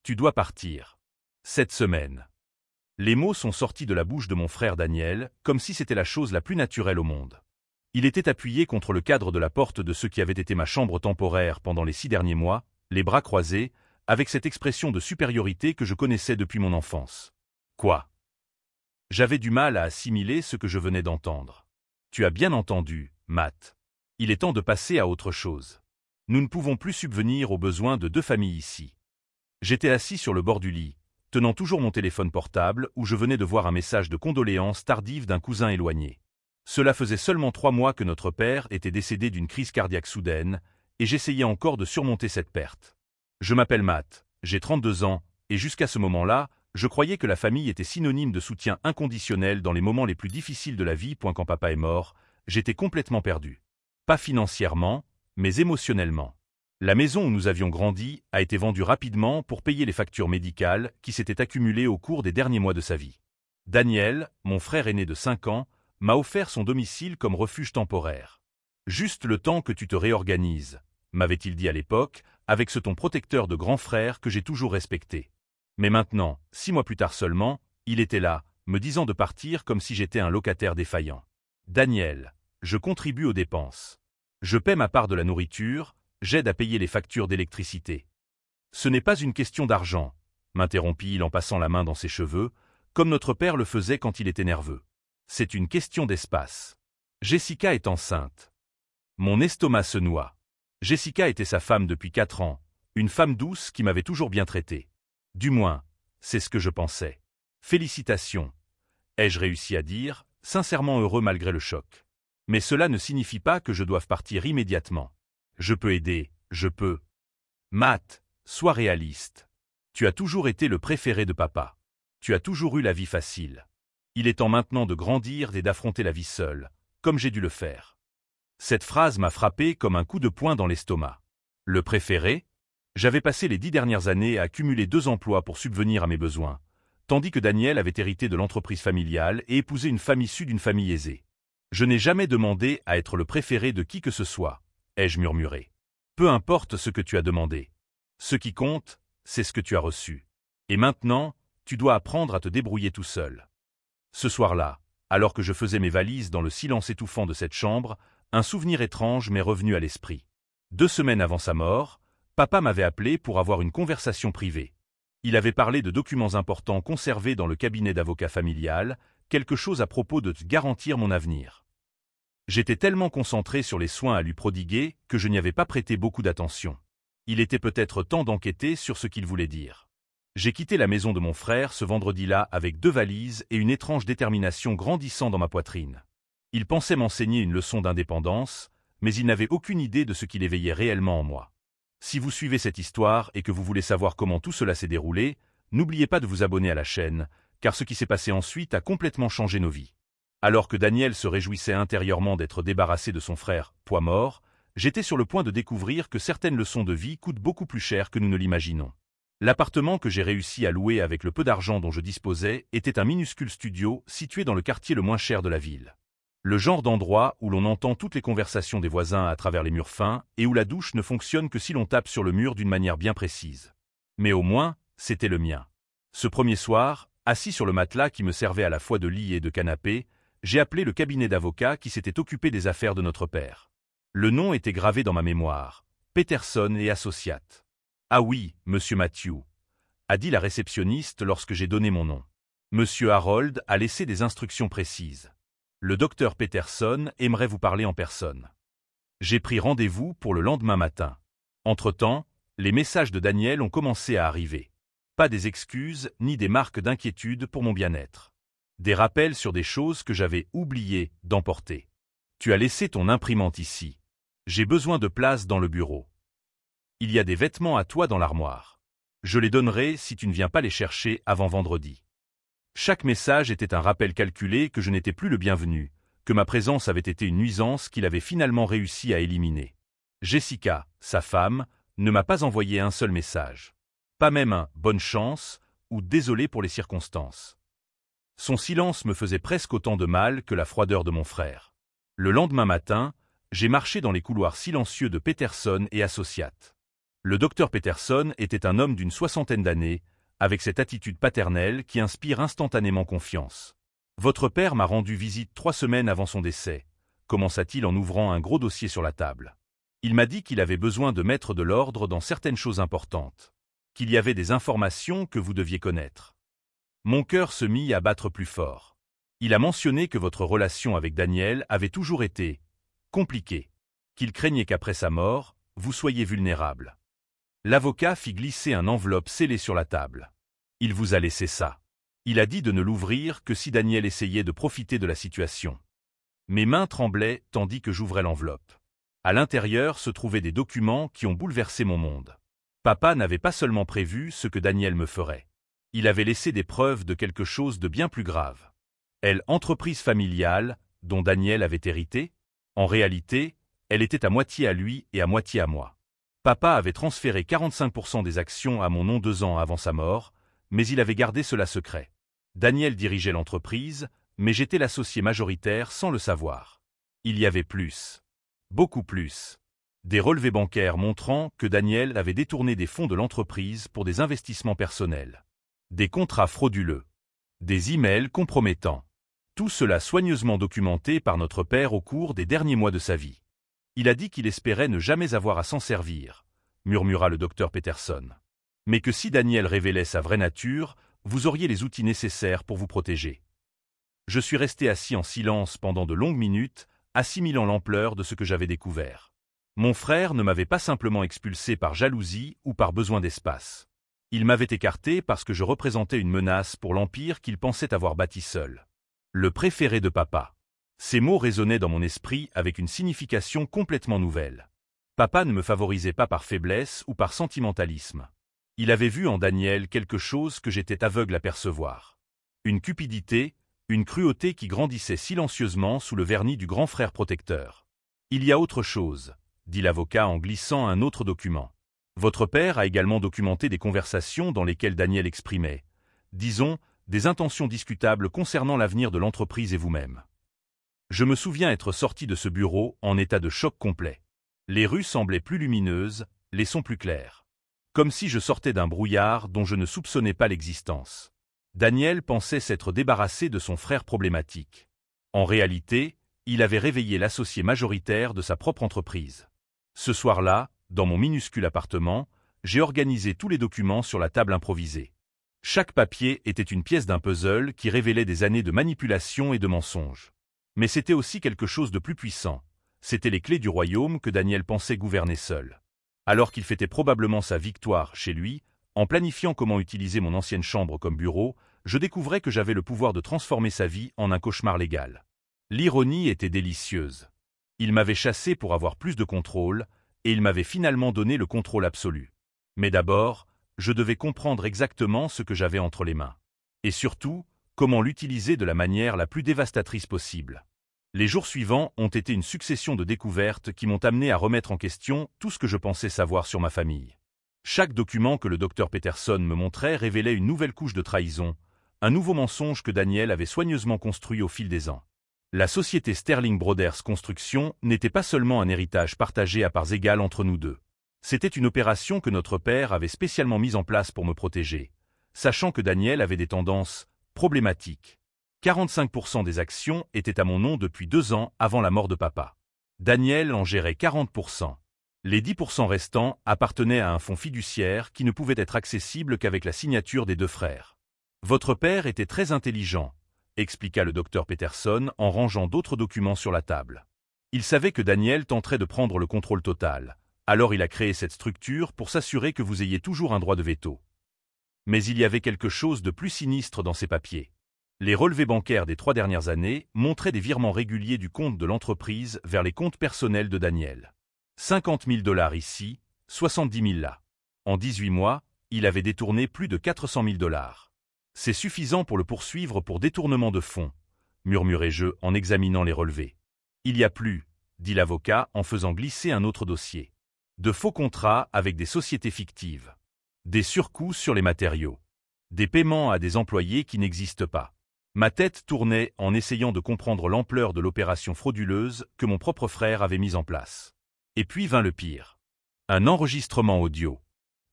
Tu dois partir. Cette semaine. Les mots sont sortis de la bouche de mon frère Daniel, comme si c'était la chose la plus naturelle au monde. Il était appuyé contre le cadre de la porte de ce qui avait été ma chambre temporaire pendant les 6 derniers mois, les bras croisés, avec cette expression de supériorité que je connaissais depuis mon enfance. Quoi? J'avais du mal à assimiler ce que je venais d'entendre. Tu as bien entendu, Matt. Il est temps de passer à autre chose. Nous ne pouvons plus subvenir aux besoins de 2 familles ici. J'étais assis sur le bord du lit, tenant toujours mon téléphone portable où je venais de voir un message de condoléances tardive d'un cousin éloigné. Cela faisait seulement 3 mois que notre père était décédé d'une crise cardiaque soudaine, et j'essayais encore de surmonter cette perte. Je m'appelle Matt, j'ai 32 ans, et jusqu'à ce moment-là, je croyais que la famille était synonyme de soutien inconditionnel dans les moments les plus difficiles de la vie. Quand papa est mort, j'étais complètement perdu. Pas financièrement, mais émotionnellement. La maison où nous avions grandi a été vendue rapidement pour payer les factures médicales qui s'étaient accumulées au cours des derniers mois de sa vie. Daniel, mon frère aîné de 5 ans, m'a offert son domicile comme refuge temporaire. Juste le temps que tu te réorganises, m'avait-il dit à l'époque, avec ce ton protecteur de grand frère que j'ai toujours respecté. Mais maintenant, 6 mois plus tard seulement, il était là, me disant de partir comme si j'étais un locataire défaillant. Daniel, je contribue aux dépenses. Je paie ma part de la nourriture, j'aide à payer les factures d'électricité. Ce n'est pas une question d'argent, m'interrompit-il en passant la main dans ses cheveux, comme notre père le faisait quand il était nerveux. C'est une question d'espace. Jessica est enceinte. Mon estomac se noie. Jessica était sa femme depuis 4 ans, une femme douce qui m'avait toujours bien traité. Du moins, c'est ce que je pensais. Félicitations, ai-je réussi à dire, sincèrement heureux malgré le choc. Mais cela ne signifie pas que je doive partir immédiatement. Je peux aider, je peux. Matt, sois réaliste. Tu as toujours été le préféré de papa. Tu as toujours eu la vie facile. Il est temps maintenant de grandir et d'affronter la vie seule, comme j'ai dû le faire. Cette phrase m'a frappé comme un coup de poing dans l'estomac. Le préféré? J'avais passé les 10 dernières années à accumuler 2 emplois pour subvenir à mes besoins, tandis que Daniel avait hérité de l'entreprise familiale et épousé une femme issue d'une famille aisée. Je n'ai jamais demandé à être le préféré de qui que ce soit, ai-je murmuré. Peu importe ce que tu as demandé. Ce qui compte, c'est ce que tu as reçu. Et maintenant, tu dois apprendre à te débrouiller tout seul. Ce soir-là, alors que je faisais mes valises dans le silence étouffant de cette chambre, un souvenir étrange m'est revenu à l'esprit. 2 semaines avant sa mort, papa m'avait appelé pour avoir une conversation privée. Il avait parlé de documents importants conservés dans le cabinet d'avocat familial, quelque chose à propos de garantir mon avenir. J'étais tellement concentré sur les soins à lui prodiguer que je n'y avais pas prêté beaucoup d'attention. Il était peut-être temps d'enquêter sur ce qu'il voulait dire. J'ai quitté la maison de mon frère ce vendredi-là avec 2 valises et une étrange détermination grandissant dans ma poitrine. Il pensait m'enseigner une leçon d'indépendance, mais il n'avait aucune idée de ce qu'il éveillait réellement en moi. Si vous suivez cette histoire et que vous voulez savoir comment tout cela s'est déroulé, n'oubliez pas de vous abonner à la chaîne, car ce qui s'est passé ensuite a complètement changé nos vies. Alors que Daniel se réjouissait intérieurement d'être débarrassé de son frère, poids mort, j'étais sur le point de découvrir que certaines leçons de vie coûtent beaucoup plus cher que nous ne l'imaginons. L'appartement que j'ai réussi à louer avec le peu d'argent dont je disposais était un minuscule studio situé dans le quartier le moins cher de la ville. Le genre d'endroit où l'on entend toutes les conversations des voisins à travers les murs fins et où la douche ne fonctionne que si l'on tape sur le mur d'une manière bien précise. Mais au moins, c'était le mien. Ce premier soir, assis sur le matelas qui me servait à la fois de lit et de canapé, j'ai appelé le cabinet d'avocats qui s'était occupé des affaires de notre père. Le nom était gravé dans ma mémoire, Peterson et Associates. Ah oui, monsieur Matthew, a dit la réceptionniste lorsque j'ai donné mon nom. Monsieur Harold a laissé des instructions précises. Le docteur Peterson aimerait vous parler en personne. J'ai pris rendez-vous pour le lendemain matin. Entre-temps, les messages de Daniel ont commencé à arriver. Pas des excuses ni des marques d'inquiétude pour mon bien-être. Des rappels sur des choses que j'avais oublié d'emporter. Tu as laissé ton imprimante ici. J'ai besoin de place dans le bureau. Il y a des vêtements à toi dans l'armoire. Je les donnerai si tu ne viens pas les chercher avant vendredi. Chaque message était un rappel calculé que je n'étais plus le bienvenu, que ma présence avait été une nuisance qu'il avait finalement réussi à éliminer. Jessica, sa femme, ne m'a pas envoyé un seul message. Pas même un « bonne chance » ou « désolé pour les circonstances ». Son silence me faisait presque autant de mal que la froideur de mon frère. Le lendemain matin, j'ai marché dans les couloirs silencieux de Peterson et Associates. Le docteur Peterson était un homme d'une soixantaine d'années, avec cette attitude paternelle qui inspire instantanément confiance. « Votre père m'a rendu visite 3 semaines avant son décès », commença-t-il en ouvrant un gros dossier sur la table. « Il m'a dit qu'il avait besoin de mettre de l'ordre dans certaines choses importantes, qu'il y avait des informations que vous deviez connaître. » Mon cœur se mit à battre plus fort. Il a mentionné que votre relation avec Daniel avait toujours été compliquée, qu'il craignait qu'après sa mort, vous soyez vulnérable. L'avocat fit glisser une enveloppe scellée sur la table. Il vous a laissé ça. Il a dit de ne l'ouvrir que si Daniel essayait de profiter de la situation. Mes mains tremblaient tandis que j'ouvrais l'enveloppe. À l'intérieur se trouvaient des documents qui ont bouleversé mon monde. Papa n'avait pas seulement prévu ce que Daniel me ferait. Il avait laissé des preuves de quelque chose de bien plus grave. Entreprise familiale, dont Daniel avait hérité. En réalité, elle était à moitié à lui et à moitié à moi. Papa avait transféré 45% des actions à mon nom 2 ans avant sa mort, mais il avait gardé cela secret. Daniel dirigeait l'entreprise, mais j'étais l'associé majoritaire sans le savoir. Il y avait plus. Beaucoup plus. Des relevés bancaires montrant que Daniel avait détourné des fonds de l'entreprise pour des investissements personnels. Des contrats frauduleux. Des emails compromettants. Tout cela soigneusement documenté par notre père au cours des derniers mois de sa vie. Il a dit qu'il espérait ne jamais avoir à s'en servir, murmura le docteur Peterson. Mais que si Daniel révélait sa vraie nature, vous auriez les outils nécessaires pour vous protéger. Je suis resté assis en silence pendant de longues minutes, assimilant l'ampleur de ce que j'avais découvert. Mon frère ne m'avait pas simplement expulsé par jalousie ou par besoin d'espace. Il m'avait écarté parce que je représentais une menace pour l'empire qu'il pensait avoir bâti seul. Le préféré de papa. Ces mots résonnaient dans mon esprit avec une signification complètement nouvelle. Papa ne me favorisait pas par faiblesse ou par sentimentalisme. Il avait vu en Daniel quelque chose que j'étais aveugle à percevoir. Une cupidité, une cruauté qui grandissait silencieusement sous le vernis du grand frère protecteur. « Il y a autre chose », dit l'avocat en glissant un autre document. Votre père a également documenté des conversations dans lesquelles Daniel exprimait, disons, des intentions discutables concernant l'avenir de l'entreprise et vous-même. Je me souviens être sorti de ce bureau en état de choc complet. Les rues semblaient plus lumineuses, les sons plus clairs. Comme si je sortais d'un brouillard dont je ne soupçonnais pas l'existence. Daniel pensait s'être débarrassé de son frère problématique. En réalité, il avait réveillé l'associé majoritaire de sa propre entreprise. Ce soir-là, dans mon minuscule appartement, j'ai organisé tous les documents sur la table improvisée. Chaque papier était une pièce d'un puzzle qui révélait des années de manipulation et de mensonges. Mais c'était aussi quelque chose de plus puissant. C'étaient les clés du royaume que Daniel pensait gouverner seul. Alors qu'il fêtait probablement sa victoire chez lui, en planifiant comment utiliser mon ancienne chambre comme bureau, je découvrais que j'avais le pouvoir de transformer sa vie en un cauchemar légal. L'ironie était délicieuse. Il m'avait chassé pour avoir plus de contrôle, et il m'avait finalement donné le contrôle absolu. Mais d'abord, je devais comprendre exactement ce que j'avais entre les mains. Et surtout, comment l'utiliser de la manière la plus dévastatrice possible. Les jours suivants ont été une succession de découvertes qui m'ont amené à remettre en question tout ce que je pensais savoir sur ma famille. Chaque document que le docteur Peterson me montrait révélait une nouvelle couche de trahison, un nouveau mensonge que Daniel avait soigneusement construit au fil des ans. La société Sterling Brothers Construction n'était pas seulement un héritage partagé à parts égales entre nous deux. C'était une opération que notre père avait spécialement mise en place pour me protéger, sachant que Daniel avait des tendances problématiques. 45% des actions étaient à mon nom depuis 2 ans avant la mort de papa. Daniel en gérait 40%. Les 10% restants appartenaient à un fonds fiduciaire qui ne pouvait être accessible qu'avec la signature des 2 frères. Votre père était très intelligent, expliqua le docteur Peterson en rangeant d'autres documents sur la table. Il savait que Daniel tenterait de prendre le contrôle total, alors il a créé cette structure pour s'assurer que vous ayez toujours un droit de veto. Mais il y avait quelque chose de plus sinistre dans ces papiers. Les relevés bancaires des 3 dernières années montraient des virements réguliers du compte de l'entreprise vers les comptes personnels de Daniel. 50 000 $ ici, 70 000 là. En 18 mois, il avait détourné plus de 400 000 $. C'est suffisant pour le poursuivre pour détournement de fonds, murmurai-je en examinant les relevés. Il y a plus, dit l'avocat en faisant glisser un autre dossier. De faux contrats avec des sociétés fictives. Des surcoûts sur les matériaux. Des paiements à des employés qui n'existent pas. Ma tête tournait en essayant de comprendre l'ampleur de l'opération frauduleuse que mon propre frère avait mise en place. Et puis vint le pire. Un enregistrement audio.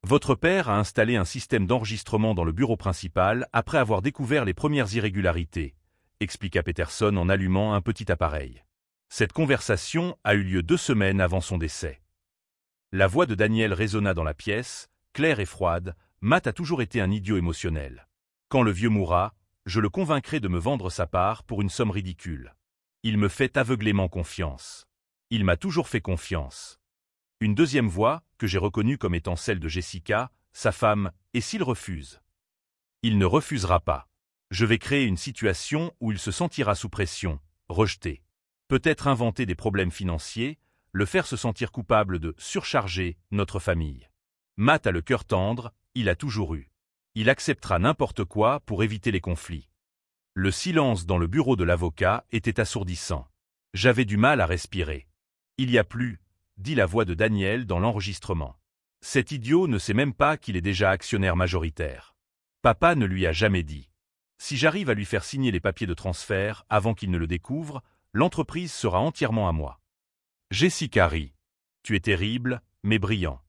Votre père a installé un système d'enregistrement dans le bureau principal après avoir découvert les premières irrégularités, expliqua Peterson en allumant un petit appareil. Cette conversation a eu lieu 2 semaines avant son décès. La voix de Daniel résonna dans la pièce, claire et froide. Matt a toujours été un idiot émotionnel. Quand le vieux mourra, je le convaincrai de me vendre sa part pour une somme ridicule. Il me fait aveuglément confiance. Il m'a toujours fait confiance. Une deuxième voix, que j'ai reconnue comme étant celle de Jessica, sa femme, et s'il refuse? Il ne refusera pas. Je vais créer une situation où il se sentira sous pression, rejeté. Peut-être inventer des problèmes financiers, le faire se sentir coupable de surcharger notre famille. Matt a le cœur tendre, il a toujours eu. Il acceptera n'importe quoi pour éviter les conflits. Le silence dans le bureau de l'avocat était assourdissant. J'avais du mal à respirer. Il y a plus, dit la voix de Daniel dans l'enregistrement. Cet idiot ne sait même pas qu'il est déjà actionnaire majoritaire. Papa ne lui a jamais dit. Si j'arrive à lui faire signer les papiers de transfert avant qu'il ne le découvre, l'entreprise sera entièrement à moi. Jessica rit. Tu es terrible, mais brillant.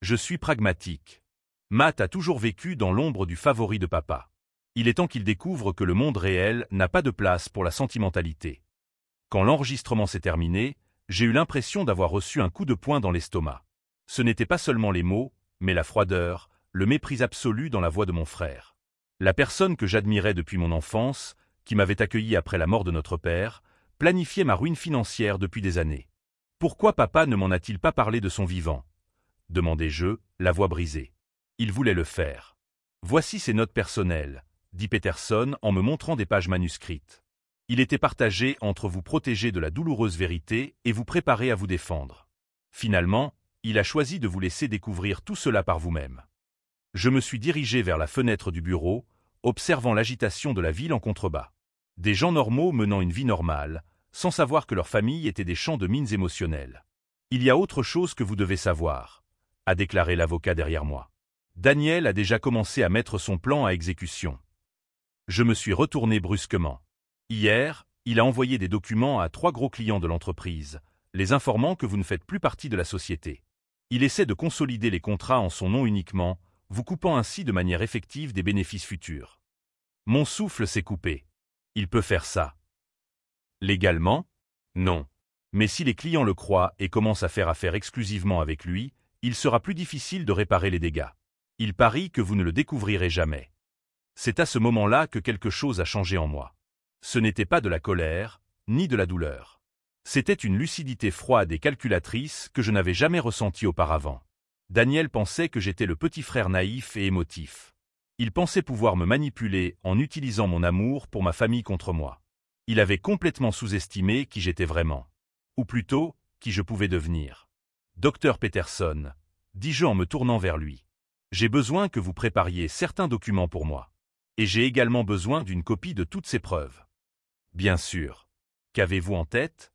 Je suis pragmatique. Matt a toujours vécu dans l'ombre du favori de papa. Il est temps qu'il découvre que le monde réel n'a pas de place pour la sentimentalité. Quand l'enregistrement s'est terminé, j'ai eu l'impression d'avoir reçu un coup de poing dans l'estomac. Ce n'était pas seulement les mots, mais la froideur, le mépris absolu dans la voix de mon frère. La personne que j'admirais depuis mon enfance, qui m'avait accueilli après la mort de notre père, planifiait ma ruine financière depuis des années. Pourquoi papa ne m'en a-t-il pas parlé de son vivant? Demandai-je, la voix brisée. Il voulait le faire. Voici ses notes personnelles, dit Peterson en me montrant des pages manuscrites. Il était partagé entre vous protéger de la douloureuse vérité et vous préparer à vous défendre. Finalement, il a choisi de vous laisser découvrir tout cela par vous-même. Je me suis dirigé vers la fenêtre du bureau, observant l'agitation de la ville en contrebas. Des gens normaux menant une vie normale, sans savoir que leur famille était des champs de mines émotionnelles. Il y a autre chose que vous devez savoir, a déclaré l'avocat derrière moi. Daniel a déjà commencé à mettre son plan à exécution. Je me suis retourné brusquement. Hier, il a envoyé des documents à 3 gros clients de l'entreprise, les informant que vous ne faites plus partie de la société. Il essaie de consolider les contrats en son nom uniquement, vous coupant ainsi de manière effective des bénéfices futurs. Mon souffle s'est coupé. Il peut faire ça. Légalement? Non. Mais si les clients le croient et commencent à faire affaire exclusivement avec lui, il sera plus difficile de réparer les dégâts. Il parie que vous ne le découvrirez jamais. C'est à ce moment-là que quelque chose a changé en moi. Ce n'était pas de la colère, ni de la douleur. C'était une lucidité froide et calculatrice que je n'avais jamais ressentie auparavant. Daniel pensait que j'étais le petit frère naïf et émotif. Il pensait pouvoir me manipuler en utilisant mon amour pour ma famille contre moi. Il avait complètement sous-estimé qui j'étais vraiment. Ou plutôt, qui je pouvais devenir. Docteur Peterson, dis-je en me tournant vers lui. J'ai besoin que vous prépariez certains documents pour moi. Et j'ai également besoin d'une copie de toutes ces preuves. Bien sûr. Qu'avez-vous en tête?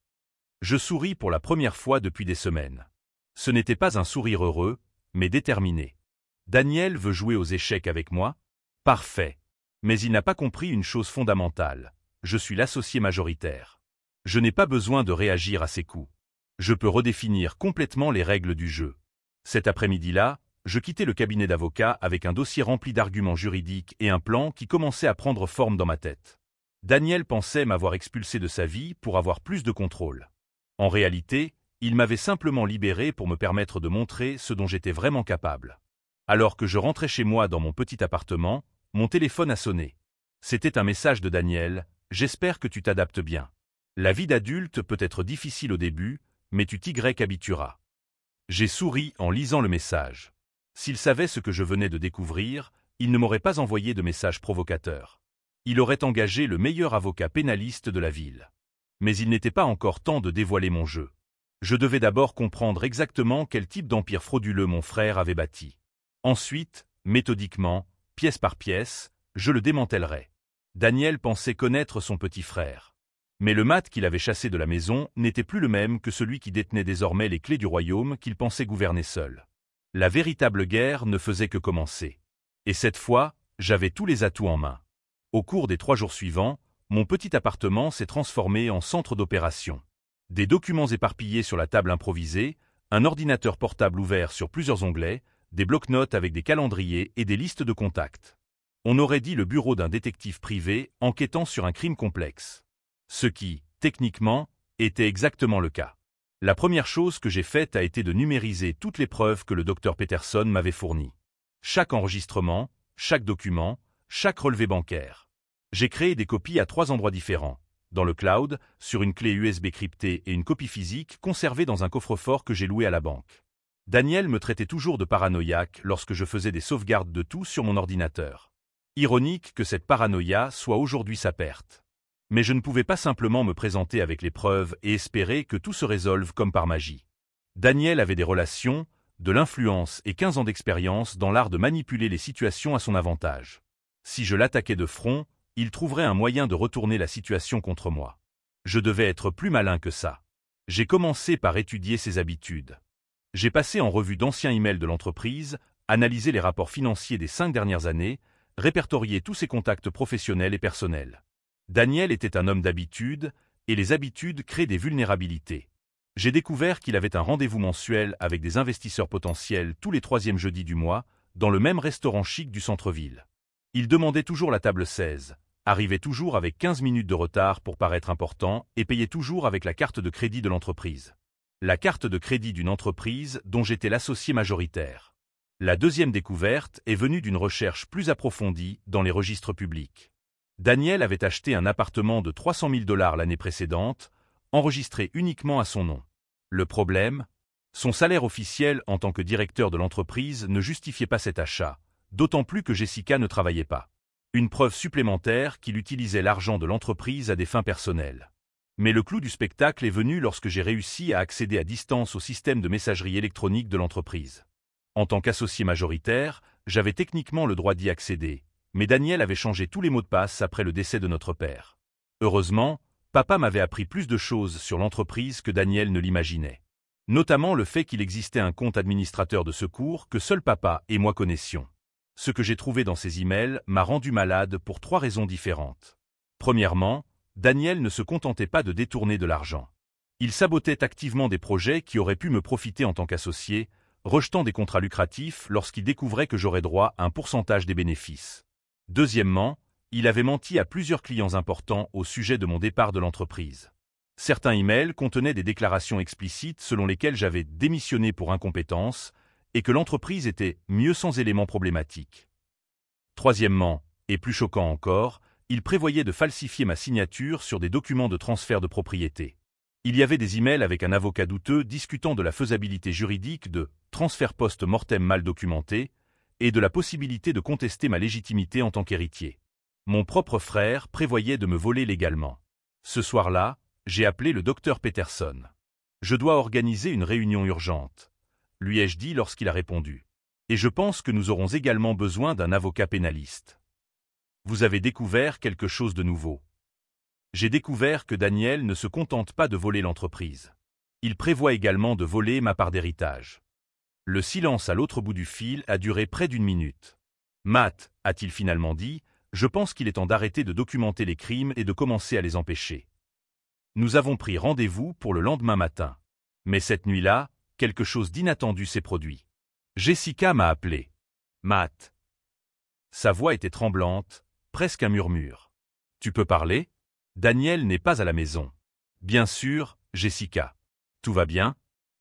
Je souris pour la première fois depuis des semaines. Ce n'était pas un sourire heureux, mais déterminé. Daniel veut jouer aux échecs avec moi? Parfait. Mais il n'a pas compris une chose fondamentale. Je suis l'associé majoritaire. Je n'ai pas besoin de réagir à ses coups. Je peux redéfinir complètement les règles du jeu. Cet après-midi-là, je quittais le cabinet d'avocat avec un dossier rempli d'arguments juridiques et un plan qui commençait à prendre forme dans ma tête. Daniel pensait m'avoir expulsé de sa vie pour avoir plus de contrôle. En réalité, il m'avait simplement libéré pour me permettre de montrer ce dont j'étais vraiment capable. Alors que je rentrais chez moi dans mon petit appartement, mon téléphone a sonné. C'était un message de Daniel, « J'espère que tu t'adaptes bien. La vie d'adulte peut être difficile au début, mais tu t'y habitueras. » J'ai souri en lisant le message. S'il savait ce que je venais de découvrir, il ne m'aurait pas envoyé de message provocateur. Il aurait engagé le meilleur avocat pénaliste de la ville. Mais il n'était pas encore temps de dévoiler mon jeu. Je devais d'abord comprendre exactement quel type d'empire frauduleux mon frère avait bâti. Ensuite, méthodiquement, pièce par pièce, je le démantèlerais. Daniel pensait connaître son petit frère. Mais le Matt qu'il avait chassé de la maison n'était plus le même que celui qui détenait désormais les clés du royaume qu'il pensait gouverner seul. La véritable guerre ne faisait que commencer. Et cette fois, j'avais tous les atouts en main. Au cours des 3 jours suivants, mon petit appartement s'est transformé en centre d'opération. Des documents éparpillés sur la table improvisée, Un ordinateur portable ouvert sur plusieurs onglets, des blocs-notes avec des calendriers et des listes de contacts. On aurait dit le bureau d'un détective privé enquêtant sur un crime complexe. Ce qui, techniquement, était exactement le cas. La première chose que j'ai faite a été de numériser toutes les preuves que le docteur Peterson m'avait fournies. Chaque enregistrement, chaque document, chaque relevé bancaire. J'ai créé des copies à 3 endroits différents. Dans le cloud, sur une clé USB cryptée et une copie physique conservée dans un coffre-fort que j'ai loué à la banque. Daniel me traitait toujours de paranoïaque lorsque je faisais des sauvegardes de tout sur mon ordinateur. Ironique que cette paranoïa soit aujourd'hui sa perte. Mais je ne pouvais pas simplement me présenter avec les preuves et espérer que tout se résolve comme par magie. Daniel avait des relations, de l'influence et 15 ans d'expérience dans l'art de manipuler les situations à son avantage. Si je l'attaquais de front, il trouverait un moyen de retourner la situation contre moi. Je devais être plus malin que ça. J'ai commencé par étudier ses habitudes. J'ai passé en revue d'anciens emails de l'entreprise, analysé les rapports financiers des 5 dernières années, répertorié tous ses contacts professionnels et personnels. Daniel était un homme d'habitude, et les habitudes créent des vulnérabilités. J'ai découvert qu'il avait un rendez-vous mensuel avec des investisseurs potentiels tous les 3e jeudis du mois, dans le même restaurant chic du centre-ville. Il demandait toujours la table 16, arrivait toujours avec 15 minutes de retard pour paraître important et payait toujours avec la carte de crédit de l'entreprise. La carte de crédit d'une entreprise dont j'étais l'associé majoritaire. La deuxième découverte est venue d'une recherche plus approfondie dans les registres publics. Daniel avait acheté un appartement de 300 000 $ l'année précédente, enregistré uniquement à son nom. Le problème ? Son salaire officiel en tant que directeur de l'entreprise ne justifiait pas cet achat, d'autant plus que Jessica ne travaillait pas. Une preuve supplémentaire qu'il utilisait l'argent de l'entreprise à des fins personnelles. Mais le clou du spectacle est venu lorsque j'ai réussi à accéder à distance au système de messagerie électronique de l'entreprise. En tant qu'associé majoritaire, j'avais techniquement le droit d'y accéder, mais Daniel avait changé tous les mots de passe après le décès de notre père. Heureusement, papa m'avait appris plus de choses sur l'entreprise que Daniel ne l'imaginait. Notamment le fait qu'il existait un compte administrateur de secours que seul papa et moi connaissions. Ce que j'ai trouvé dans ces emails m'a rendu malade pour 3 raisons différentes. Premièrement, Daniel ne se contentait pas de détourner de l'argent. Il sabotait activement des projets qui auraient pu me profiter en tant qu'associé, rejetant des contrats lucratifs lorsqu'il découvrait que j'aurais droit à un pourcentage des bénéfices. Deuxièmement, il avait menti à plusieurs clients importants au sujet de mon départ de l'entreprise. Certains emails contenaient des déclarations explicites selon lesquelles j'avais démissionné pour incompétence et que l'entreprise était mieux sans éléments problématiques. Troisièmement, et plus choquant encore, il prévoyait de falsifier ma signature sur des documents de transfert de propriété. Il y avait des emails avec un avocat douteux discutant de la faisabilité juridique de transfert post-mortem mal documenté et de la possibilité de contester ma légitimité en tant qu'héritier. Mon propre frère prévoyait de me voler légalement. Ce soir-là, j'ai appelé le docteur Peterson. « Je dois organiser une réunion urgente », lui ai-je dit lorsqu'il a répondu. « Et je pense que nous aurons également besoin d'un avocat pénaliste. » Vous avez découvert quelque chose de nouveau. J'ai découvert que Daniel ne se contente pas de voler l'entreprise. Il prévoit également de voler ma part d'héritage. Le silence à l'autre bout du fil a duré près d'1 minute. « Matt, a-t-il finalement dit, je pense qu'il est temps d'arrêter de documenter les crimes et de commencer à les empêcher. Nous avons pris rendez-vous pour le lendemain matin. Mais cette nuit-là, quelque chose d'inattendu s'est produit. Jessica m'a appelé. « Matt. » Sa voix était tremblante, presque un murmure. « Tu peux parler ? Daniel n'est pas à la maison. »« Bien sûr, Jessica. »« Tout va bien ? » ?»«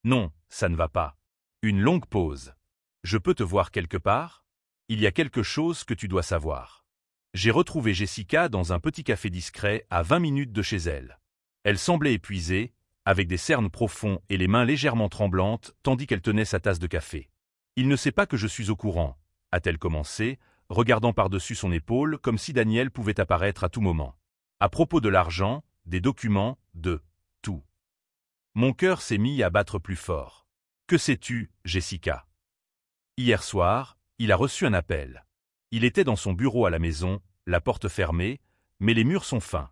Non, ça ne va pas. » Une longue pause. « Je peux te voir quelque part ? Il y a quelque chose que tu dois savoir. » J'ai retrouvé Jessica dans un petit café discret à 20 minutes de chez elle. Elle semblait épuisée, avec des cernes profonds et les mains légèrement tremblantes tandis qu'elle tenait sa tasse de café. « Il ne sait pas que je suis au courant, » a-t-elle commencé, regardant par-dessus son épaule comme si Daniel pouvait apparaître à tout moment. À propos de l'argent, des documents, de tout. Mon cœur s'est mis à battre plus fort. Que sais-tu, Jessica? Hier soir, il a reçu un appel. Il était dans son bureau à la maison, la porte fermée, mais les murs sont fins.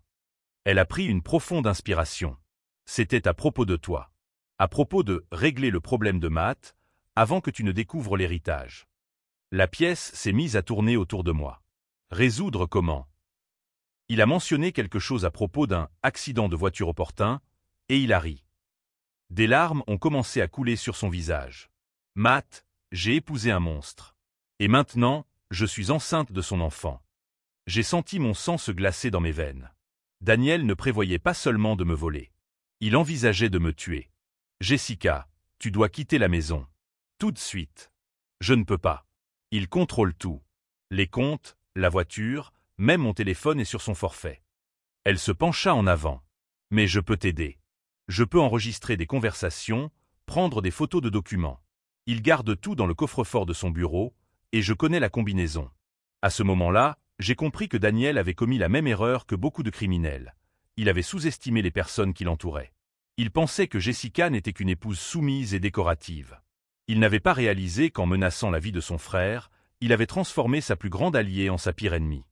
Elle a pris une profonde inspiration. C'était à propos de toi. À propos de régler le problème de Matt, avant que tu ne découvres l'héritage. La pièce s'est mise à tourner autour de moi. Résoudre comment? Il a mentionné quelque chose à propos d'un accident de voiture opportun, et il a ri. Des larmes ont commencé à couler sur son visage. Matt, j'ai épousé un monstre. Et maintenant, je suis enceinte de son enfant. J'ai senti mon sang se glacer dans mes veines. Daniel ne prévoyait pas seulement de me voler. Il envisageait de me tuer. Jessica, tu dois quitter la maison. Tout de suite. Je ne peux pas. Il contrôle tout. Les comptes, la voiture, même mon téléphone est sur son forfait. Elle se pencha en avant. Mais je peux t'aider. Je peux enregistrer des conversations, prendre des photos de documents. Il garde tout dans le coffre-fort de son bureau, et je connais la combinaison. À ce moment-là, j'ai compris que Daniel avait commis la même erreur que beaucoup de criminels. Il avait sous-estimé les personnes qui l'entouraient. Il pensait que Jessica n'était qu'une épouse soumise et décorative. Il n'avait pas réalisé qu'en menaçant la vie de son frère, il avait transformé sa plus grande alliée en sa pire ennemie.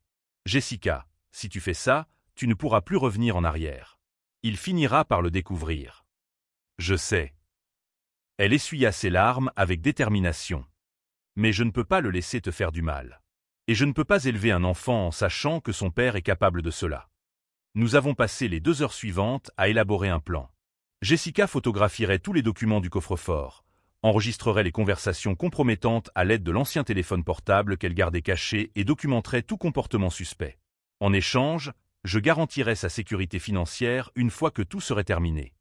Jessica, si tu fais ça, tu ne pourras plus revenir en arrière. Il finira par le découvrir. Je sais. Elle essuya ses larmes avec détermination. Mais je ne peux pas le laisser te faire du mal. Et je ne peux pas élever un enfant en sachant que son père est capable de cela. Nous avons passé les 2 heures suivantes à élaborer un plan. Jessica photographierait tous les documents du coffre-fort, enregistrerait les conversations compromettantes à l'aide de l'ancien téléphone portable qu'elle gardait caché et documenterait tout comportement suspect. En échange, je garantirais sa sécurité financière une fois que tout serait terminé.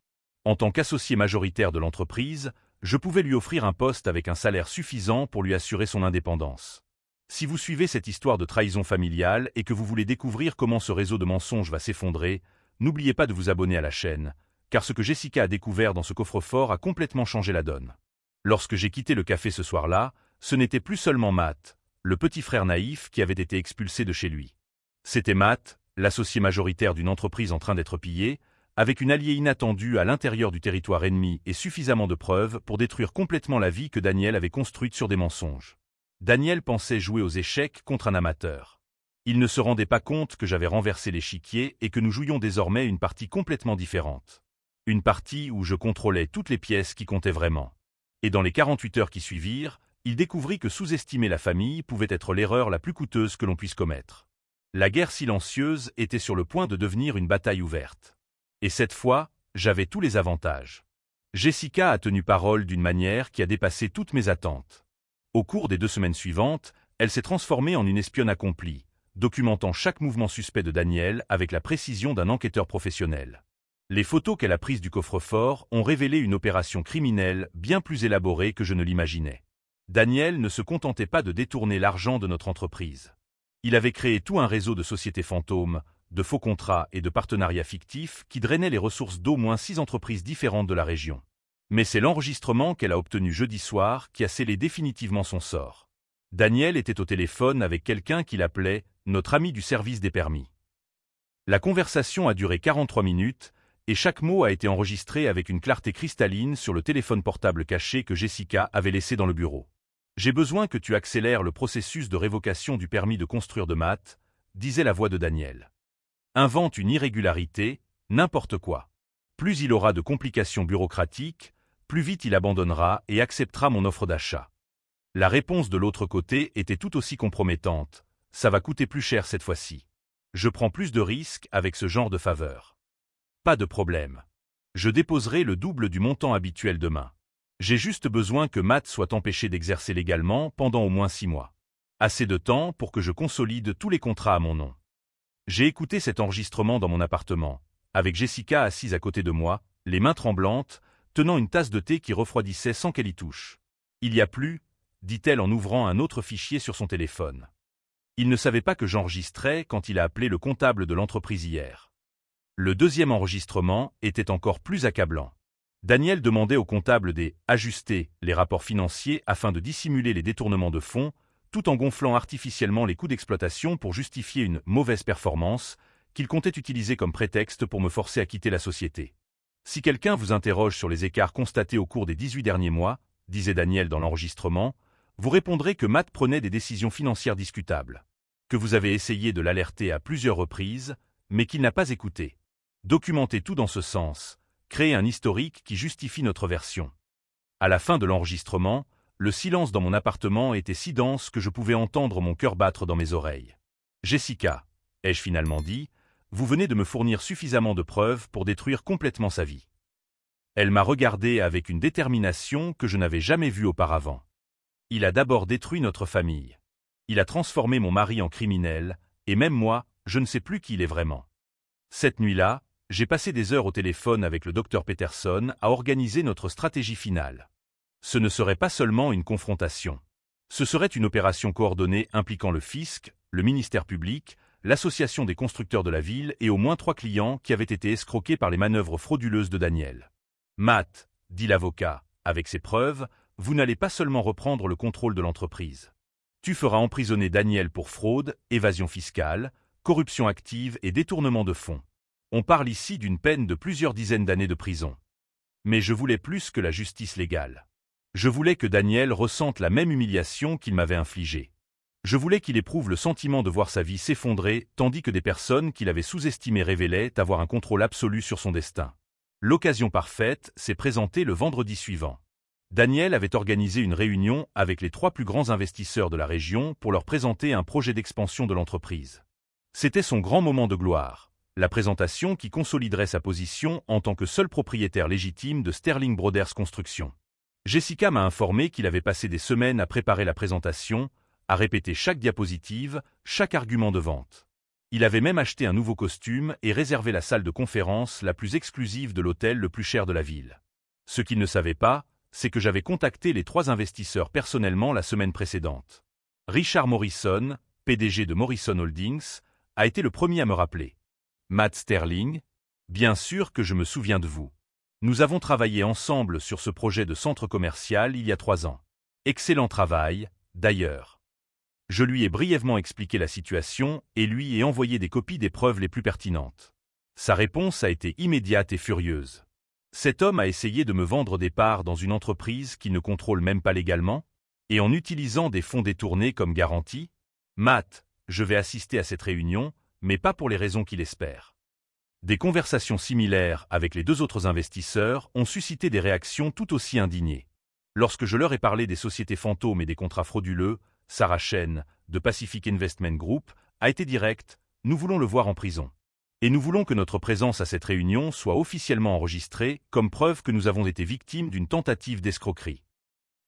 En tant qu'associé majoritaire de l'entreprise, je pouvais lui offrir un poste avec un salaire suffisant pour lui assurer son indépendance. Si vous suivez cette histoire de trahison familiale et que vous voulez découvrir comment ce réseau de mensonges va s'effondrer, n'oubliez pas de vous abonner à la chaîne, car ce que Jessica a découvert dans ce coffre-fort a complètement changé la donne. Lorsque j'ai quitté le café ce soir-là, ce n'était plus seulement Matt, le petit frère naïf qui avait été expulsé de chez lui. C'était Matt, l'associé majoritaire d'une entreprise en train d'être pillée, avec une alliée inattendue à l'intérieur du territoire ennemi et suffisamment de preuves pour détruire complètement la vie que Daniel avait construite sur des mensonges. Daniel pensait jouer aux échecs contre un amateur. Il ne se rendait pas compte que j'avais renversé l'échiquier et que nous jouions désormais une partie complètement différente. Une partie où je contrôlais toutes les pièces qui comptaient vraiment. Et dans les 48 heures qui suivirent, il découvrit que sous-estimer la famille pouvait être l'erreur la plus coûteuse que l'on puisse commettre. La guerre silencieuse était sur le point de devenir une bataille ouverte. Et cette fois, j'avais tous les avantages. Jessica a tenu parole d'une manière qui a dépassé toutes mes attentes. Au cours des 2 semaines suivantes, elle s'est transformée en une espionne accomplie, documentant chaque mouvement suspect de Daniel avec la précision d'un enquêteur professionnel. Les photos qu'elle a prises du coffre-fort ont révélé une opération criminelle bien plus élaborée que je ne l'imaginais. Daniel ne se contentait pas de détourner l'argent de notre entreprise. Il avait créé tout un réseau de sociétés fantômes, de faux contrats et de partenariats fictifs qui drainaient les ressources d'au moins 6 entreprises différentes de la région. Mais c'est l'enregistrement qu'elle a obtenu jeudi soir qui a scellé définitivement son sort. Daniel était au téléphone avec quelqu'un qu'il appelait « notre ami du service des permis ». La conversation a duré 43 minutes et chaque mot a été enregistré avec une clarté cristalline sur le téléphone portable caché que Jessica avait laissé dans le bureau. « J'ai besoin que tu accélères le processus de révocation du permis de construire de Matt », disait la voix de Daniel. « Invente une irrégularité, n'importe quoi. Plus il aura de complications bureaucratiques, plus vite il abandonnera et acceptera mon offre d'achat. » La réponse de l'autre côté était tout aussi compromettante. « Ça va coûter plus cher cette fois-ci. Je prends plus de risques avec ce genre de faveur. » Pas de problème. Je déposerai le double du montant habituel demain. J'ai juste besoin que Matt soit empêché d'exercer légalement pendant au moins 6 mois. Assez de temps pour que je consolide tous les contrats à mon nom. J'ai écouté cet enregistrement dans mon appartement, avec Jessica assise à côté de moi, les mains tremblantes, tenant une tasse de thé qui refroidissait sans qu'elle y touche. « Il y a plus » dit-elle en ouvrant un autre fichier sur son téléphone. Il ne savait pas que j'enregistrais quand il a appelé le comptable de l'entreprise hier. Le deuxième enregistrement était encore plus accablant. Daniel demandait au comptable d'ajuster les rapports financiers afin de dissimuler les détournements de fonds, tout en gonflant artificiellement les coûts d'exploitation pour justifier une mauvaise performance qu'il comptait utiliser comme prétexte pour me forcer à quitter la société. Si quelqu'un vous interroge sur les écarts constatés au cours des 18 derniers mois, disait Daniel dans l'enregistrement, vous répondrez que Matt prenait des décisions financières discutables, que vous avez essayé de l'alerter à plusieurs reprises, mais qu'il n'a pas écouté. Documentez tout dans ce sens, créez un historique qui justifie notre version. À la fin de l'enregistrement, le silence dans mon appartement était si dense que je pouvais entendre mon cœur battre dans mes oreilles. « Jessica, ai-je finalement dit, vous venez de me fournir suffisamment de preuves pour détruire complètement sa vie. Elle m'a regardé avec une détermination que je n'avais jamais vue auparavant. Il a d'abord détruit notre famille. Il a transformé mon mari en criminel, et même moi, je ne sais plus qui il est vraiment. Cette nuit-là, j'ai passé des heures au téléphone avec le docteur Peterson à organiser notre stratégie finale. Ce ne serait pas seulement une confrontation. Ce serait une opération coordonnée impliquant le fisc, le ministère public, l'association des constructeurs de la ville et au moins 3 clients qui avaient été escroqués par les manœuvres frauduleuses de Daniel. Matt, dit l'avocat, avec ses preuves, vous n'allez pas seulement reprendre le contrôle de l'entreprise. Tu feras emprisonner Daniel pour fraude, évasion fiscale, corruption active et détournement de fonds. On parle ici d'une peine de plusieurs dizaines d'années de prison. Mais je voulais plus que la justice légale. Je voulais que Daniel ressente la même humiliation qu'il m'avait infligée. Je voulais qu'il éprouve le sentiment de voir sa vie s'effondrer, tandis que des personnes qu'il avait sous-estimées révélaient avoir un contrôle absolu sur son destin. L'occasion parfaite s'est présentée le vendredi suivant. Daniel avait organisé une réunion avec les 3 plus grands investisseurs de la région pour leur présenter un projet d'expansion de l'entreprise. C'était son grand moment de gloire, la présentation qui consoliderait sa position en tant que seul propriétaire légitime de Sterling Brothers Construction. Jessica m'a informé qu'il avait passé des semaines à préparer la présentation, à répéter chaque diapositive, chaque argument de vente. Il avait même acheté un nouveau costume et réservé la salle de conférence la plus exclusive de l'hôtel le plus cher de la ville. Ce qu'il ne savait pas, c'est que j'avais contacté les 3 investisseurs personnellement la semaine précédente. Richard Morrison, PDG de Morrison Holdings, a été le premier à me rappeler. Matt Sterling, bien sûr que je me souviens de vous. Nous avons travaillé ensemble sur ce projet de centre commercial il y a 3 ans. Excellent travail, d'ailleurs. Je lui ai brièvement expliqué la situation et lui ai envoyé des copies des preuves les plus pertinentes. Sa réponse a été immédiate et furieuse. Cet homme a essayé de me vendre des parts dans une entreprise qu'il ne contrôle même pas légalement, et en utilisant des fonds détournés comme garantie. Matt, je vais assister à cette réunion, mais pas pour les raisons qu'il espère. Des conversations similaires avec les 2 autres investisseurs ont suscité des réactions tout aussi indignées. Lorsque je leur ai parlé des sociétés fantômes et des contrats frauduleux, Sarah Chen, de Pacific Investment Group, a été directe, nous voulons le voir en prison. Et nous voulons que notre présence à cette réunion soit officiellement enregistrée comme preuve que nous avons été victimes d'une tentative d'escroquerie.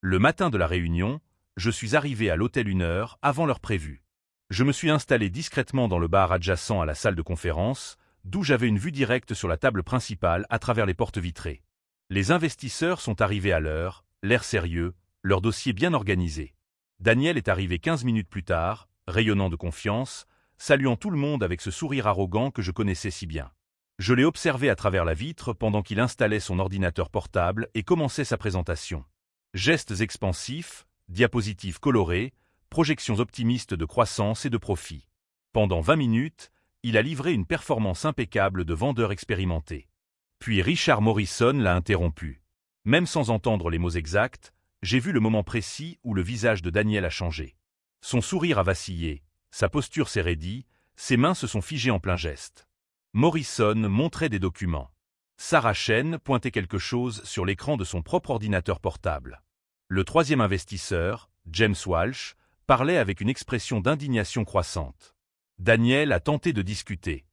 Le matin de la réunion, je suis arrivé à l'hôtel 1 heure avant l'heure prévue. Je me suis installé discrètement dans le bar adjacent à la salle de conférence, d'où j'avais une vue directe sur la table principale à travers les portes vitrées. Les investisseurs sont arrivés à l'heure, l'air sérieux, leur dossier bien organisé. Daniel est arrivé 15 minutes plus tard, rayonnant de confiance, saluant tout le monde avec ce sourire arrogant que je connaissais si bien. Je l'ai observé à travers la vitre pendant qu'il installait son ordinateur portable et commençait sa présentation. Gestes expansifs, diapositives colorées, projections optimistes de croissance et de profit. Pendant 20 minutes, il a livré une performance impeccable de vendeur expérimenté. Puis Richard Morrison l'a interrompu. Même sans entendre les mots exacts, j'ai vu le moment précis où le visage de Daniel a changé. Son sourire a vacillé, sa posture s'est raidie, ses mains se sont figées en plein geste. Morrison montrait des documents. Sarah Chen pointait quelque chose sur l'écran de son propre ordinateur portable. Le 3e investisseur, James Walsh, parlait avec une expression d'indignation croissante. Daniel a tenté de discuter.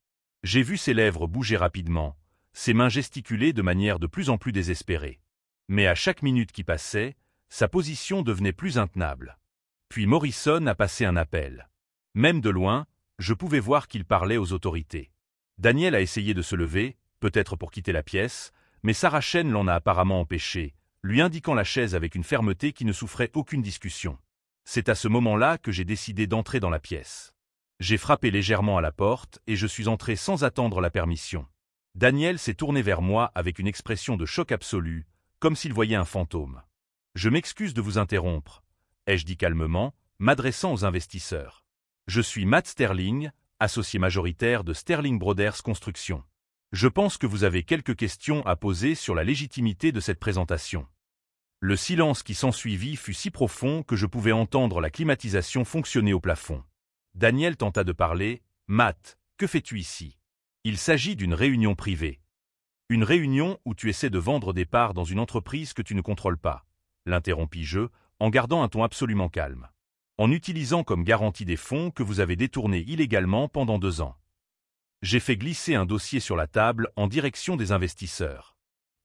J'ai vu ses lèvres bouger rapidement, ses mains gesticuler de manière de plus en plus désespérée. Mais à chaque minute qui passait, sa position devenait plus intenable. Puis Morrison a passé un appel. Même de loin, je pouvais voir qu'il parlait aux autorités. Daniel a essayé de se lever, peut-être pour quitter la pièce, mais Sarah Chen l'en a apparemment empêché, lui indiquant la chaise avec une fermeté qui ne souffrait aucune discussion. C'est à ce moment-là que j'ai décidé d'entrer dans la pièce. J'ai frappé légèrement à la porte et je suis entré sans attendre la permission. Daniel s'est tourné vers moi avec une expression de choc absolu, comme s'il voyait un fantôme. « Je m'excuse de vous interrompre », ai-je dit calmement, m'adressant aux investisseurs. « Je suis Matt Sterling, associé majoritaire de Sterling Brothers Construction. Je pense que vous avez quelques questions à poser sur la légitimité de cette présentation. » Le silence qui s'ensuivit fut si profond que je pouvais entendre la climatisation fonctionner au plafond. Daniel tenta de parler. « Matt, que fais-tu ici ? Il s'agit d'une réunion privée. Une réunion où tu essaies de vendre des parts dans une entreprise que tu ne contrôles pas. » L'interrompis-je, en gardant un ton absolument calme. En utilisant comme garantie des fonds que vous avez détournés illégalement pendant 2 ans. J'ai fait glisser un dossier sur la table en direction des investisseurs.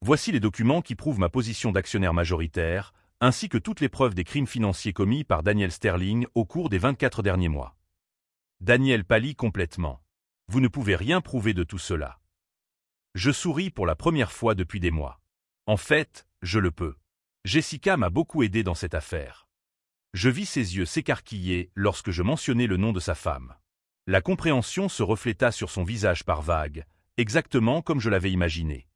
Voici les documents qui prouvent ma position d'actionnaire majoritaire, ainsi que toutes les preuves des crimes financiers commis par Daniel Sterling au cours des 24 derniers mois. Daniel pâlit complètement. Vous ne pouvez rien prouver de tout cela. Je souris pour la première fois depuis des mois. En fait, je le peux. Jessica m'a beaucoup aidé dans cette affaire. Je vis ses yeux s'écarquiller lorsque je mentionnai le nom de sa femme. La compréhension se refléta sur son visage par vagues, exactement comme je l'avais imaginé.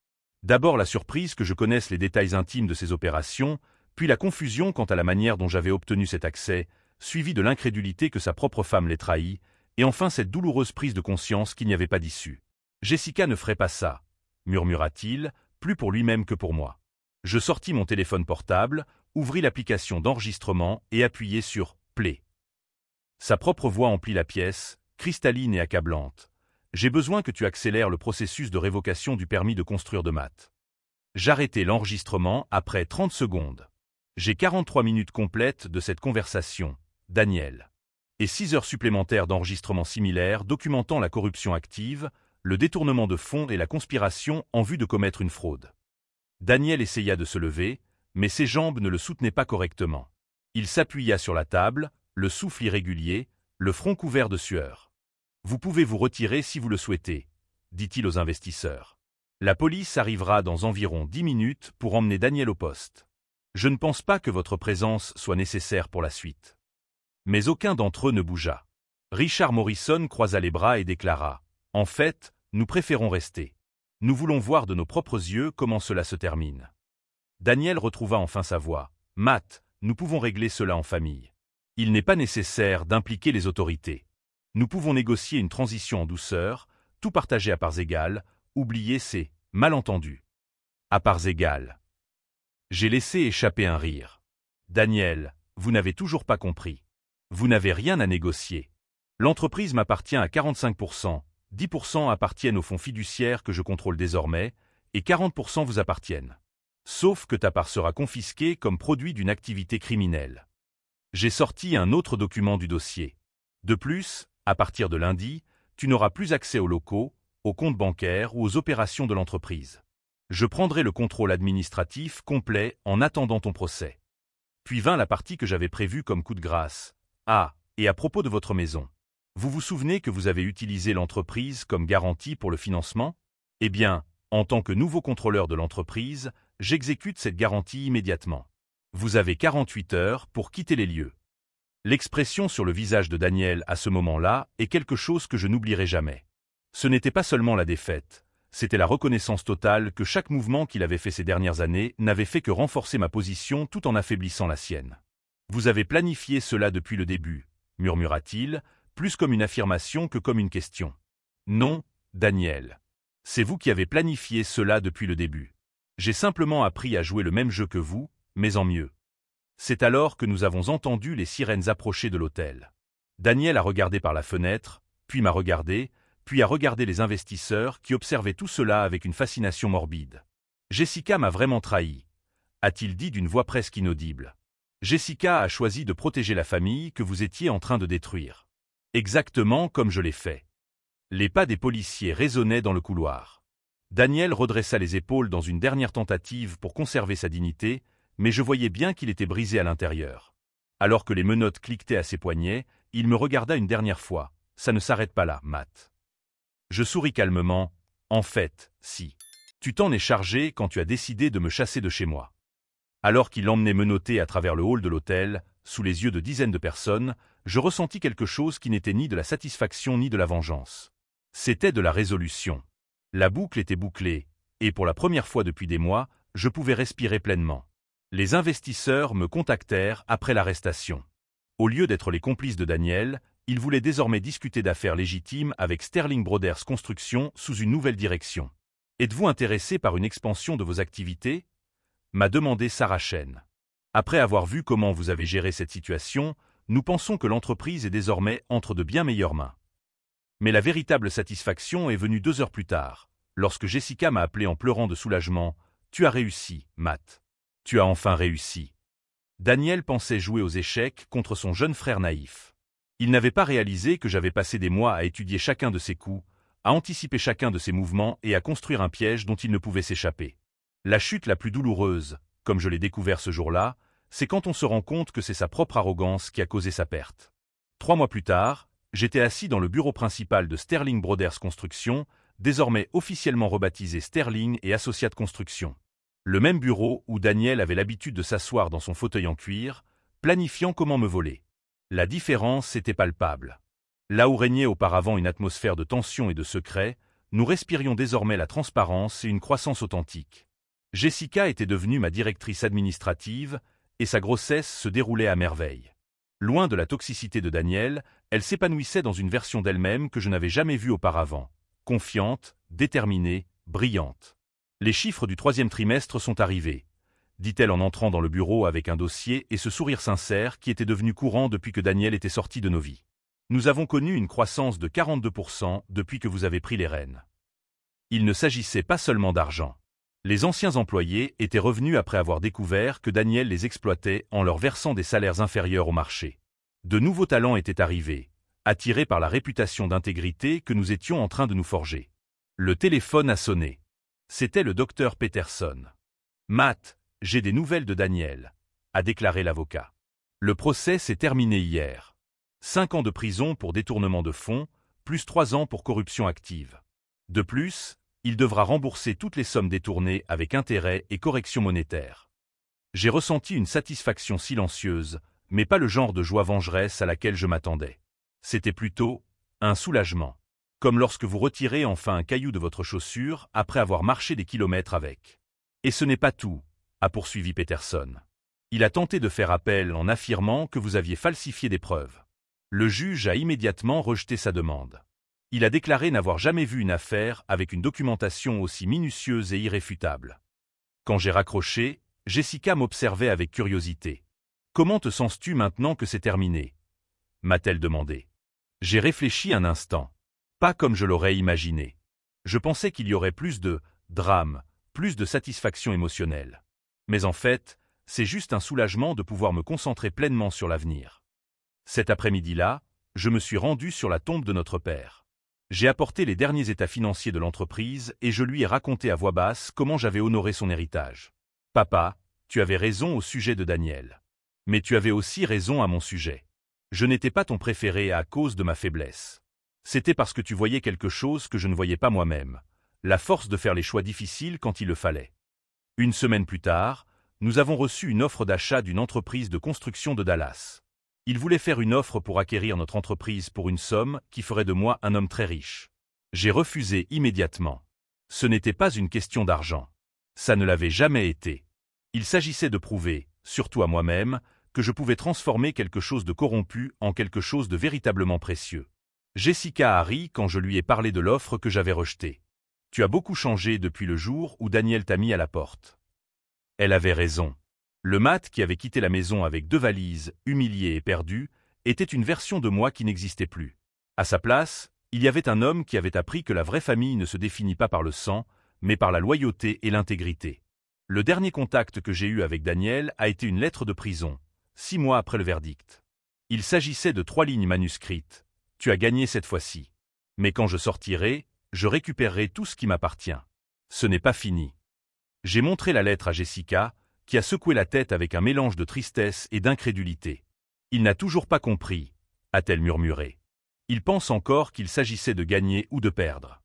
D'abord la surprise que je connaisse les détails intimes de ces opérations, puis la confusion quant à la manière dont j'avais obtenu cet accès, suivie de l'incrédulité que sa propre femme l'ait trahi, et enfin cette douloureuse prise de conscience qu'il n'y avait pas d'issue. Jessica ne ferait pas ça, murmura-t-il, plus pour lui-même que pour moi. Je sortis mon téléphone portable, ouvris l'application d'enregistrement et appuyai sur « Play ». Sa propre voix emplit la pièce, cristalline et accablante. « J'ai besoin que tu accélères le processus de révocation du permis de construire de Matt. » J'arrêtai l'enregistrement après 30 secondes. J'ai 43 minutes complètes de cette conversation, Daniel. Et 6 heures supplémentaires d'enregistrement similaires documentant la corruption active, le détournement de fonds et la conspiration en vue de commettre une fraude. Daniel essaya de se lever, mais ses jambes ne le soutenaient pas correctement. Il s'appuya sur la table, le souffle irrégulier, le front couvert de sueur. « Vous pouvez vous retirer si vous le souhaitez », dit-il aux investisseurs. « La police arrivera dans environ 10 minutes pour emmener Daniel au poste. Je ne pense pas que votre présence soit nécessaire pour la suite. » Mais aucun d'entre eux ne bougea. Richard Morrison croisa les bras et déclara « En fait, nous préférons rester. Nous voulons voir de nos propres yeux comment cela se termine. » Daniel retrouva enfin sa voix. « Matt, nous pouvons régler cela en famille. Il n'est pas nécessaire d'impliquer les autorités. Nous pouvons négocier une transition en douceur, tout partager à parts égales, oublier ces malentendus. » À parts égales. J'ai laissé échapper un rire. « Daniel, vous n'avez toujours pas compris. Vous n'avez rien à négocier. L'entreprise m'appartient à 45%, 10% appartiennent au fonds fiduciaire que je contrôle désormais, et 40% vous appartiennent. Sauf que ta part sera confisquée comme produit d'une activité criminelle. » J'ai sorti un autre document du dossier. De plus, à partir de lundi, tu n'auras plus accès aux locaux, aux comptes bancaires ou aux opérations de l'entreprise. Je prendrai le contrôle administratif complet en attendant ton procès. Puis vint la partie que j'avais prévue comme coup de grâce. Ah, et à propos de votre maison. Vous vous souvenez que vous avez utilisé l'entreprise comme garantie pour le financement? Eh bien, en tant que nouveau contrôleur de l'entreprise, j'exécute cette garantie immédiatement. Vous avez 48 heures pour quitter les lieux. L'expression sur le visage de Daniel à ce moment-là est quelque chose que je n'oublierai jamais. Ce n'était pas seulement la défaite, c'était la reconnaissance totale que chaque mouvement qu'il avait fait ces dernières années n'avait fait que renforcer ma position tout en affaiblissant la sienne. « Vous avez planifié cela depuis le début », murmura-t-il, plus comme une affirmation que comme une question. « Non, Daniel. C'est vous qui avez planifié cela depuis le début. J'ai simplement appris à jouer le même jeu que vous, mais en mieux. » C'est alors que nous avons entendu les sirènes approcher de l'hôtel. Daniel a regardé par la fenêtre, puis m'a regardé, puis a regardé les investisseurs qui observaient tout cela avec une fascination morbide. « Jessica m'a vraiment trahi », a-t-il dit d'une voix presque inaudible. « Jessica a choisi de protéger la famille que vous étiez en train de détruire. Exactement comme je l'ai fait. » Les pas des policiers résonnaient dans le couloir. Daniel redressa les épaules dans une dernière tentative pour conserver sa dignité, mais je voyais bien qu'il était brisé à l'intérieur. Alors que les menottes cliquetaient à ses poignets, il me regarda une dernière fois. « Ça ne s'arrête pas là, Matt. » Je souris calmement. « En fait, si. Tu t'en es chargé quand tu as décidé de me chasser de chez moi. » Alors qu'il l'emmenait menotté à travers le hall de l'hôtel, sous les yeux de dizaines de personnes, je ressentis quelque chose qui n'était ni de la satisfaction ni de la vengeance. C'était de la résolution. La boucle était bouclée, et pour la première fois depuis des mois, je pouvais respirer pleinement. Les investisseurs me contactèrent après l'arrestation. Au lieu d'être les complices de Daniel, ils voulaient désormais discuter d'affaires légitimes avec Sterling Brothers Construction sous une nouvelle direction. « Êtes-vous intéressé par une expansion de vos activités ?» m'a demandé Sarah Chen. « Après avoir vu comment vous avez géré cette situation, nous pensons que l'entreprise est désormais entre de bien meilleures mains. » Mais la véritable satisfaction est venue 2 heures plus tard, lorsque Jessica m'a appelé en pleurant de soulagement. « Tu as réussi, Matt. Tu as enfin réussi. » Daniel pensait jouer aux échecs contre son jeune frère naïf. Il n'avait pas réalisé que j'avais passé des mois à étudier chacun de ses coups, à anticiper chacun de ses mouvements et à construire un piège dont il ne pouvait s'échapper. La chute la plus douloureuse, comme je l'ai découvert ce jour-là, c'est quand on se rend compte que c'est sa propre arrogance qui a causé sa perte. 3 mois plus tard, j'étais assis dans le bureau principal de Sterling Brothers Construction, désormais officiellement rebaptisé Sterling et Associates Construction. Le même bureau où Daniel avait l'habitude de s'asseoir dans son fauteuil en cuir, planifiant comment me voler. La différence était palpable. Là où régnait auparavant une atmosphère de tension et de secret, nous respirions désormais la transparence et une croissance authentique. Jessica était devenue ma directrice administrative, et sa grossesse se déroulait à merveille. Loin de la toxicité de Daniel, elle s'épanouissait dans une version d'elle-même que je n'avais jamais vue auparavant, confiante, déterminée, brillante. Les chiffres du 3e trimestre sont arrivés, dit-elle en entrant dans le bureau avec un dossier et ce sourire sincère qui était devenu courant depuis que Daniel était sorti de nos vies. Nous avons connu une croissance de 42% depuis que vous avez pris les rênes. Il ne s'agissait pas seulement d'argent. Les anciens employés étaient revenus après avoir découvert que Daniel les exploitait en leur versant des salaires inférieurs au marché. De nouveaux talents étaient arrivés, attirés par la réputation d'intégrité que nous étions en train de nous forger. Le téléphone a sonné. C'était le docteur Peterson. « Matt, j'ai des nouvelles de Daniel », a déclaré l'avocat. Le procès s'est terminé hier. 5 ans de prison pour détournement de fonds, plus 3 ans pour corruption active. De plus, il devra rembourser toutes les sommes détournées avec intérêts et corrections monétaires. J'ai ressenti une satisfaction silencieuse, mais pas le genre de joie vengeresse à laquelle je m'attendais. C'était plutôt un soulagement, comme lorsque vous retirez enfin un caillou de votre chaussure après avoir marché des kilomètres avec. Et ce n'est pas tout, a poursuivi Peterson. Il a tenté de faire appel en affirmant que vous aviez falsifié des preuves. Le juge a immédiatement rejeté sa demande. Il a déclaré n'avoir jamais vu une affaire avec une documentation aussi minutieuse et irréfutable. Quand j'ai raccroché, Jessica m'observait avec curiosité. « Comment te sens-tu maintenant que c'est terminé » m'a-t-elle demandé. J'ai réfléchi un instant. Pas comme je l'aurais imaginé. Je pensais qu'il y aurait plus de drame, plus de satisfaction émotionnelle. Mais en fait, c'est juste un soulagement de pouvoir me concentrer pleinement sur l'avenir. Cet après-midi-là, je me suis rendu sur la tombe de notre père. J'ai apporté les derniers états financiers de l'entreprise et je lui ai raconté à voix basse comment j'avais honoré son héritage. « Papa, tu avais raison au sujet de Daniel. Mais tu avais aussi raison à mon sujet. Je n'étais pas ton préféré à cause de ma faiblesse. C'était parce que tu voyais quelque chose que je ne voyais pas moi-même, la force de faire les choix difficiles quand il le fallait. » Une semaine plus tard, nous avons reçu une offre d'achat d'une entreprise de construction de Dallas. Il voulait faire une offre pour acquérir notre entreprise pour une somme qui ferait de moi un homme très riche. J'ai refusé immédiatement. Ce n'était pas une question d'argent. Ça ne l'avait jamais été. Il s'agissait de prouver, surtout à moi-même, que je pouvais transformer quelque chose de corrompu en quelque chose de véritablement précieux. Jessica a ri quand je lui ai parlé de l'offre que j'avais rejetée. « Tu as beaucoup changé depuis le jour où Daniel t'a mis à la porte. » Elle avait raison. Le Matt qui avait quitté la maison avec 2 valises, humilié et perdu, était une version de moi qui n'existait plus. À sa place, il y avait un homme qui avait appris que la vraie famille ne se définit pas par le sang, mais par la loyauté et l'intégrité. Le dernier contact que j'ai eu avec Daniel a été une lettre de prison, 6 mois après le verdict. Il s'agissait de 3 lignes manuscrites. « Tu as gagné cette fois-ci. Mais quand je sortirai, je récupérerai tout ce qui m'appartient. Ce n'est pas fini. » J'ai montré la lettre à Jessica, qui a secoué la tête avec un mélange de tristesse et d'incrédulité. « Il n'a toujours pas compris, » a-t-elle murmuré. « Il pense encore qu'il s'agissait de gagner ou de perdre. »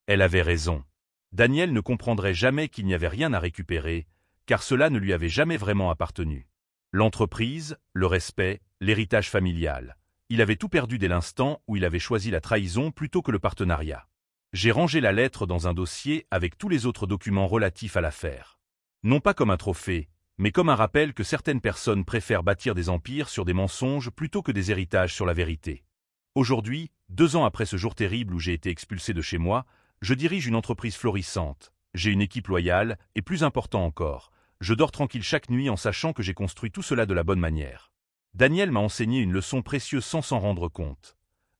Elle avait raison. Daniel ne comprendrait jamais qu'il n'y avait rien à récupérer, car cela ne lui avait jamais vraiment appartenu. L'entreprise, le respect, l'héritage familial. Il avait tout perdu dès l'instant où il avait choisi la trahison plutôt que le partenariat. J'ai rangé la lettre dans un dossier avec tous les autres documents relatifs à l'affaire. Non pas comme un trophée, mais comme un rappel que certaines personnes préfèrent bâtir des empires sur des mensonges plutôt que des héritages sur la vérité. Aujourd'hui, 2 ans après ce jour terrible où j'ai été expulsé de chez moi, je dirige une entreprise florissante, j'ai une équipe loyale et plus important encore, je dors tranquille chaque nuit en sachant que j'ai construit tout cela de la bonne manière. Daniel m'a enseigné une leçon précieuse sans s'en rendre compte.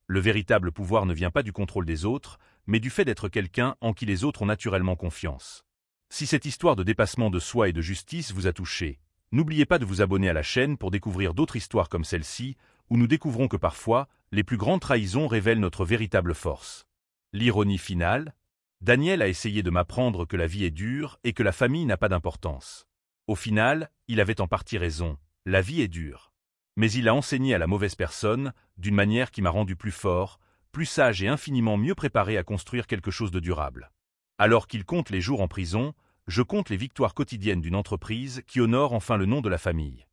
Le véritable pouvoir ne vient pas du contrôle des autres, mais du fait d'être quelqu'un en qui les autres ont naturellement confiance. Si cette histoire de dépassement de soi et de justice vous a touché, n'oubliez pas de vous abonner à la chaîne pour découvrir d'autres histoires comme celle-ci, où nous découvrons que parfois, les plus grandes trahisons révèlent notre véritable force. L'ironie finale, Daniel a essayé de m'apprendre que la vie est dure et que la famille n'a pas d'importance. Au final, il avait en partie raison, la vie est dure. Mais il a enseigné à la mauvaise personne, d'une manière qui m'a rendu plus fort, plus sage et infiniment mieux préparé à construire quelque chose de durable. Alors qu'il compte les jours en prison, je compte les victoires quotidiennes d'une entreprise qui honore enfin le nom de la famille.